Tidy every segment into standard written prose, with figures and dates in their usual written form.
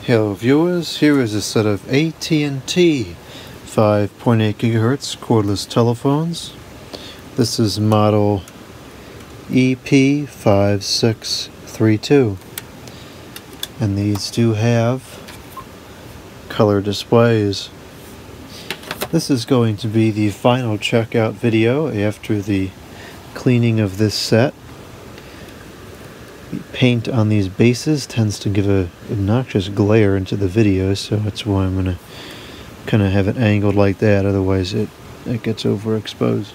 Hello viewers, here is a set of AT&T 5.8 GHz cordless telephones. This is model EP5632, and these do have color displays. This is going to be the final checkout video after the cleaning of this set. The paint on these bases tends to give a obnoxious glare into the video, so that's why I'm going to kind of have it angled like that, otherwise it gets overexposed.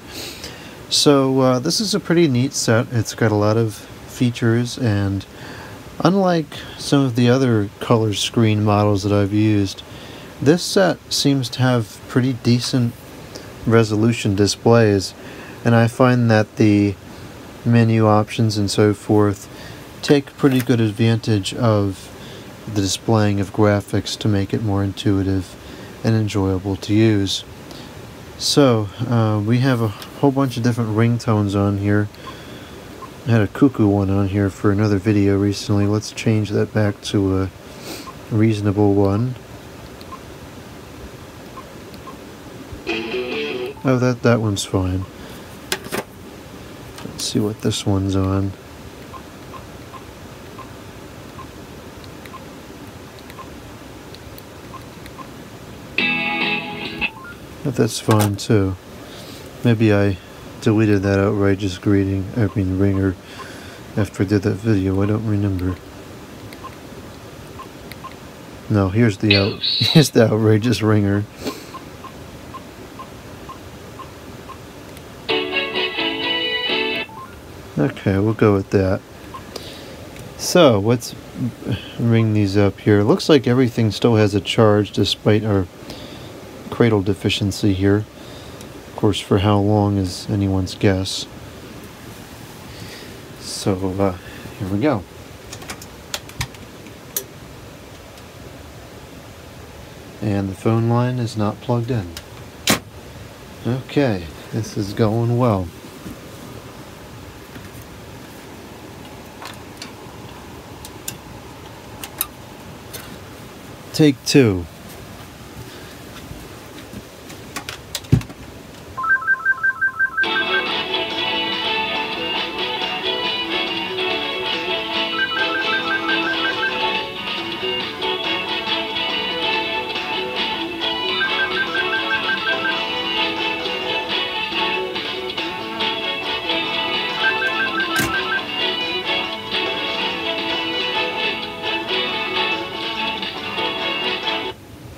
So this is a pretty neat set. It's got a lot of features, and unlike some of the other color screen models that I've used, this set seems to have pretty decent resolution displays, and I find that the menu options and so forth take pretty good advantage of the displaying of graphics to make it more intuitive and enjoyable to use. So we have a whole bunch of different ringtones on here. I had a cuckoo one on here for another video recently. Let's change that back to a reasonable one. Oh, that one's fine. Let's see what this one's on. But that's fine too. Maybe I deleted that outrageous ringer after I did that video. I don't remember. No, here's the outrageous ringer. Okay, we'll go with that. So let's ring these up here. It looks like everything still has a charge despite our cradle deficiency here. Of course, for how long is anyone's guess. So here we go. And the phone line is not plugged in. Okay, this is going well. Take two.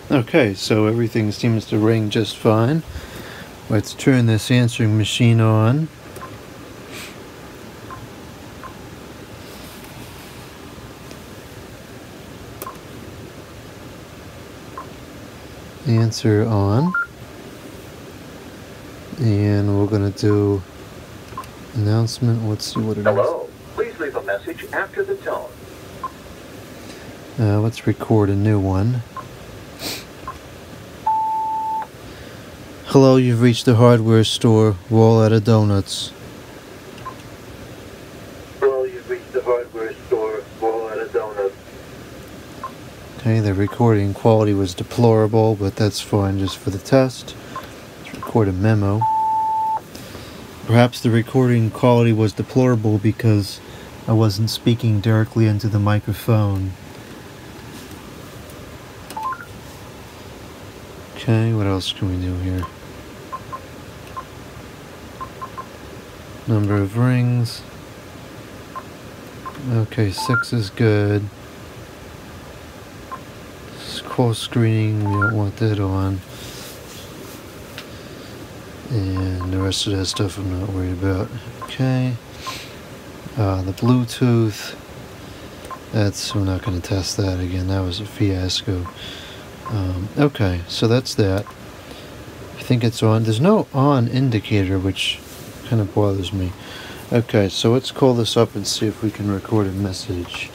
Okay, so everything seems to ring just fine. Let's turn this answering machine on. Answer on. And we're going to do announcement. Let's see what it is. Hello. Please leave a message after the tone. Let's record a new one. Hello, you've reached the hardware store. We're all out of donuts. Hello, you've reached the hardware store. We're all out of donuts. Okay, the recording quality was deplorable, but that's fine just for the test. Let's record a memo. Perhaps the recording quality was deplorable because I wasn't speaking directly into the microphone. Okay, what else can we do here? Number of rings. Okay, 6 is good. Close screening, we don't want that on. And the rest of that stuff I'm not worried about. Okay. The Bluetooth. I'm not going to test that again. That was a fiasco. Okay, so that's that. I think it's on. There's no on indicator, which kind of bothers me. Okay, so let's call this up and see if we can record a message.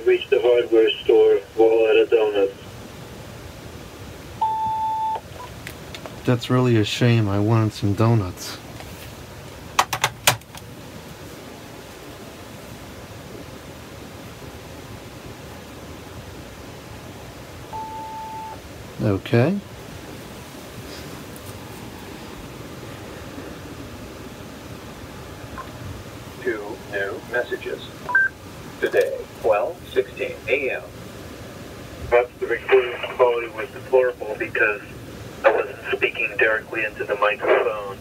You've reached the hardware store, wall out of donuts. That's really a shame. I wanted some donuts. Okay. Two new messages. Today, 12:16 a.m. Perhaps the recording quality was deplorable because I wasn't speaking directly into the microphone.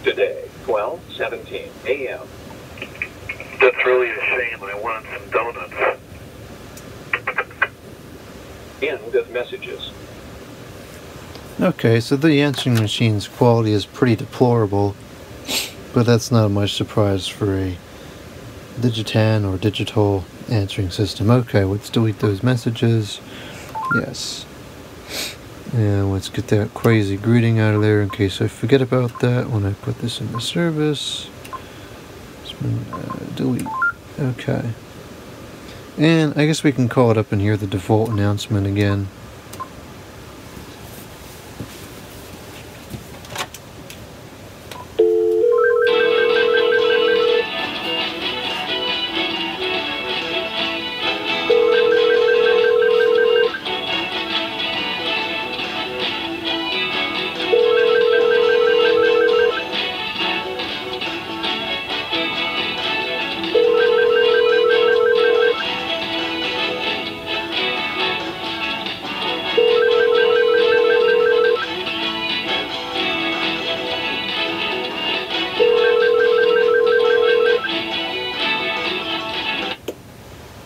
Today, 12:17 a.m. That's really a shame. I wanted some donuts. End of messages. Okay, so the answering machine's quality is pretty deplorable, but that's not much surprise for a Digitan or digital answering system. Okay, let's delete those messages. Yes. And let's get that crazy greeting out of there in case I forget about that when I put this into service. Delete. Okay. And I guess we can call it up in here the default announcement again.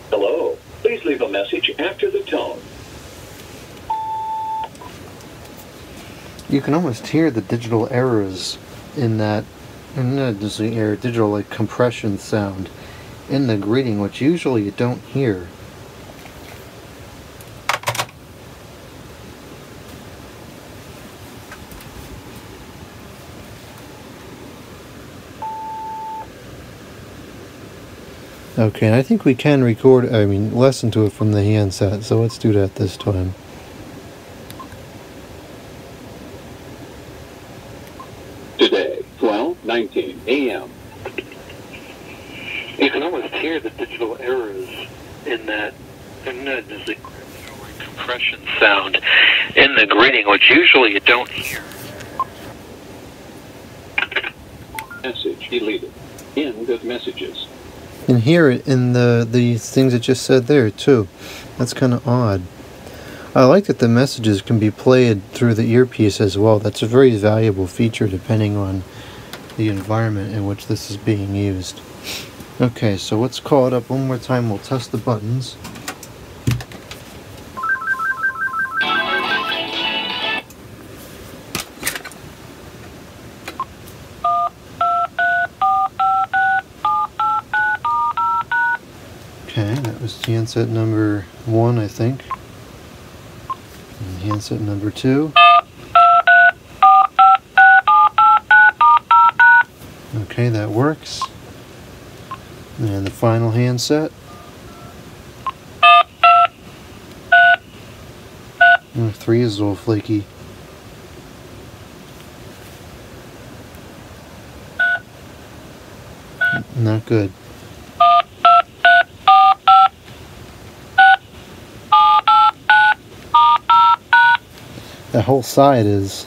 Hello. Please leave a message after the tone. You can almost hear the digital errors in that, not just the error, digital like compression sound in the greeting, which usually you don't hear. Okay, I think we can listen to it from the handset, so let's do that this time. Today, 12:19 a.m. You can almost hear the digital errors in that, just the compression sound in the greeting, which usually you don't hear. Message deleted. End of messages. And hear it in the things it just said there too. That's kind of odd. I like that the messages can be played through the earpiece as well. That's a very valuable feature depending on the environment in which this is being used. Okay, so let's call it up one more time. We'll test the buttons. Okay, that was handset number 1, I think. And handset number 2. Okay, that works. And the final handset. 3 is a little flaky. Not good. That whole side is,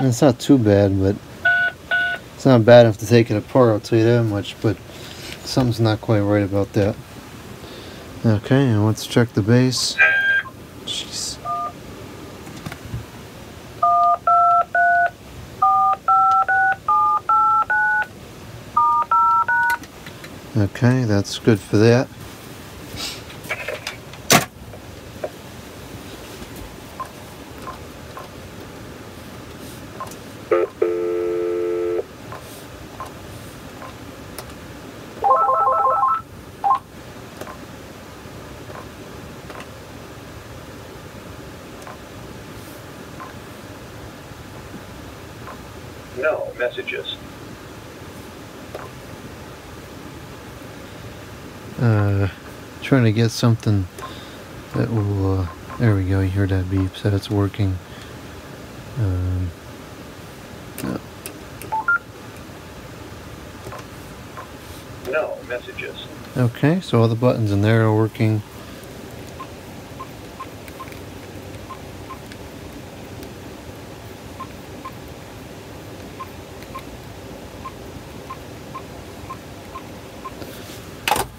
it's not too bad, but it's not bad enough to take it apart, I'll tell you that much, but something's not quite right about that. Okay, and let's check the bass. Jeez. Okay, that's good for that. No messages. Trying to get something that will, there we go, you heard that beep, so it's working. No messages. Okay, so all the buttons in there are working.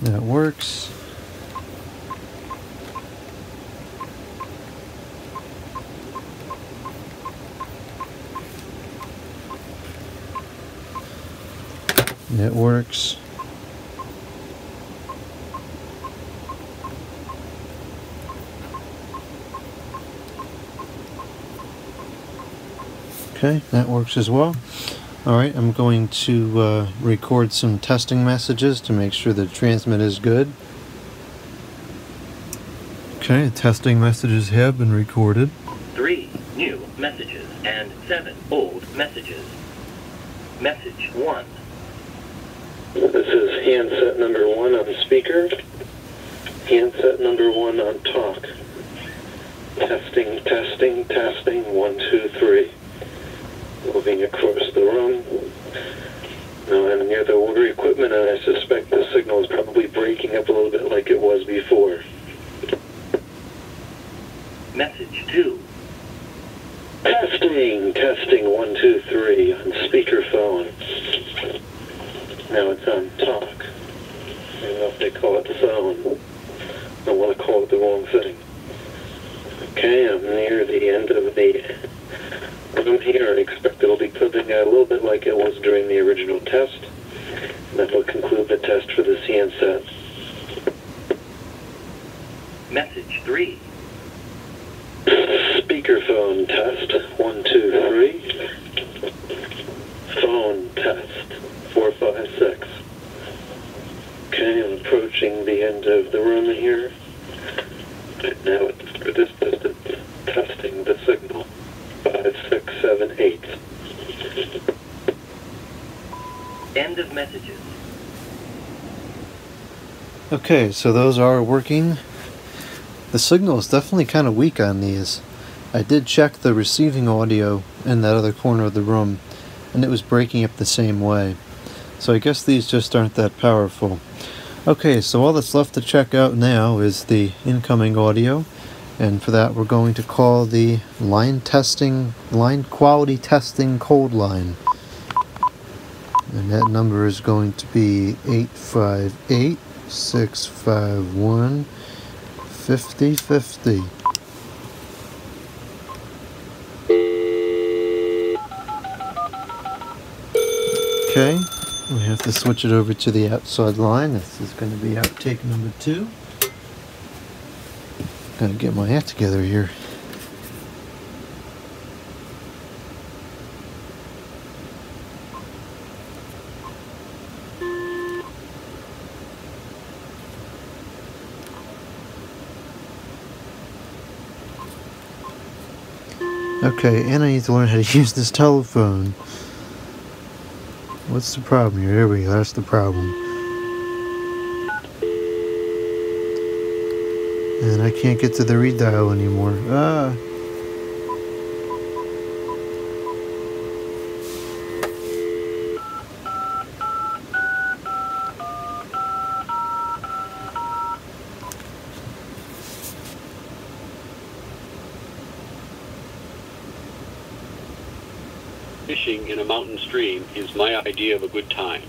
That works. It works. Okay, that works as well. Alright, I'm going to record some testing messages to make sure the transmit is good. Okay, testing messages have been recorded. 3 new messages and 7 old messages. Message 1. This is handset number 1 on speaker. Handset number 1 on talk. Testing, testing, testing, 1, 2, 3. Moving across the room. Now I'm near the order equipment and I suspect the signal is probably breaking up a little bit like it was before. Message 2. Testing, testing, 1, 2, 3 on speakerphone. Now it's on talk. I don't know if they call it phone. I don't want to call it the wrong thing. Okay, I'm near the end of the room here. I expect it'll be clipping out a little bit like it was during the original test. That will conclude the test for this handset. Message 3. Speakerphone test, 1, 2, 3. Phone test, 4, 5, 6. Okay, I'm approaching the end of the room here. Right now it's for this distance, testing the signal. 5, 6, 7, 8. End of messages. Okay, so those are working. The signal is definitely kind of weak on these. I did check the receiving audio in that other corner of the room, and it was breaking up the same way. So I guess these just aren't that powerful. Okay, so all that's left to check out now is the incoming audio, and for that we're going to call the line quality testing cold line. And that number is going to be 858-651-5050. Okay, we have to switch it over to the outside line. This is going to be outtake number 2. Gotta get my act together here. Okay, and I need to learn how to use this telephone. What's the problem here? There we go, that's the problem. And I can't get to the redial anymore. Ah! Fishing in a mountain stream is my idea of a good time.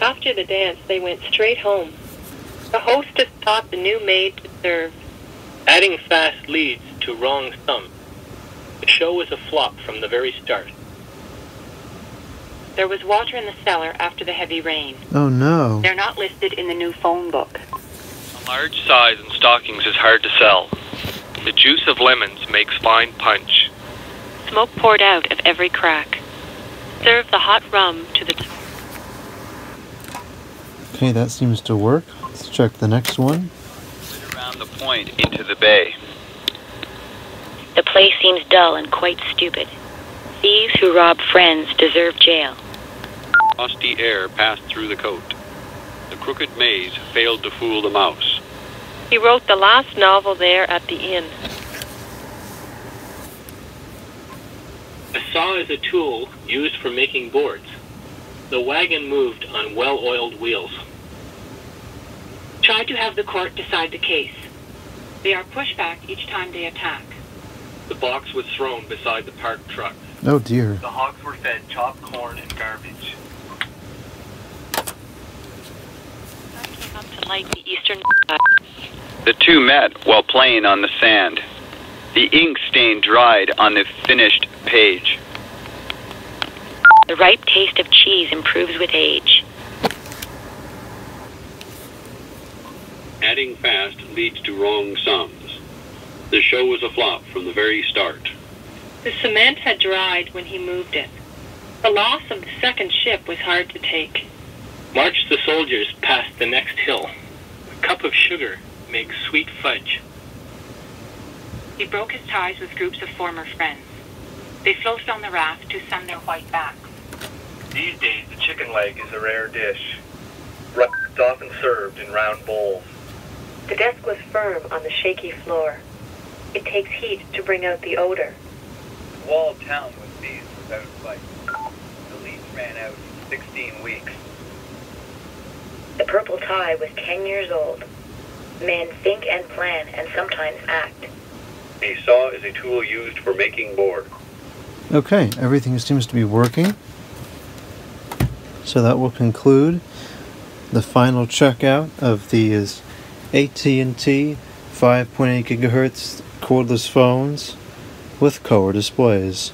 After the dance, they went straight home. The hostess taught the new maid to serve. Adding fast leads to wrong sum. The show was a flop from the very start. There was water in the cellar after the heavy rain. Oh no. They're not listed in the new phone book. A large size in stockings is hard to sell. The juice of lemons makes fine punch. Smoke poured out of every crack. Serve the hot rum to the... Okay, that seems to work. Let's check the next one. Slid around the point into the bay. The place seems dull and quite stupid. Thieves who rob friends deserve jail. Frosty air passed through the coat. the crooked maze failed to fool the mouse. He wrote the last novel there at the inn. A saw is a tool used for making boards. The wagon moved on well-oiled wheels. Try to have the court decide the case. They are pushed back each time they attack. The box was thrown beside the parked truck. Oh dear. The hogs were fed chopped corn and garbage. I came up to light the eastern sky. The two met while playing on the sand. The ink stain dried on the finished page. The ripe taste of cheese improves with age. Adding fast leads to wrong sums. The show was a flop from the very start. The cement had dried when he moved it. The loss of the second ship was hard to take. March the soldiers past the next hill. A cup of sugar makes sweet fudge. He broke his ties with groups of former friends. They floated on the raft to sun their white backs. These days, the chicken leg is a rare dish. It's often served in round bowls. The desk was firm on the shaky floor. It takes heat to bring out the odor. The walled town was seized without fight. The lease ran out in 16 weeks. The purple tie was 10 years old. Men think and plan and sometimes act. A saw is a tool used for making board. Okay, everything seems to be working. So that will conclude the final checkout of the AT&T 5.8 GHz cordless phones with color displays.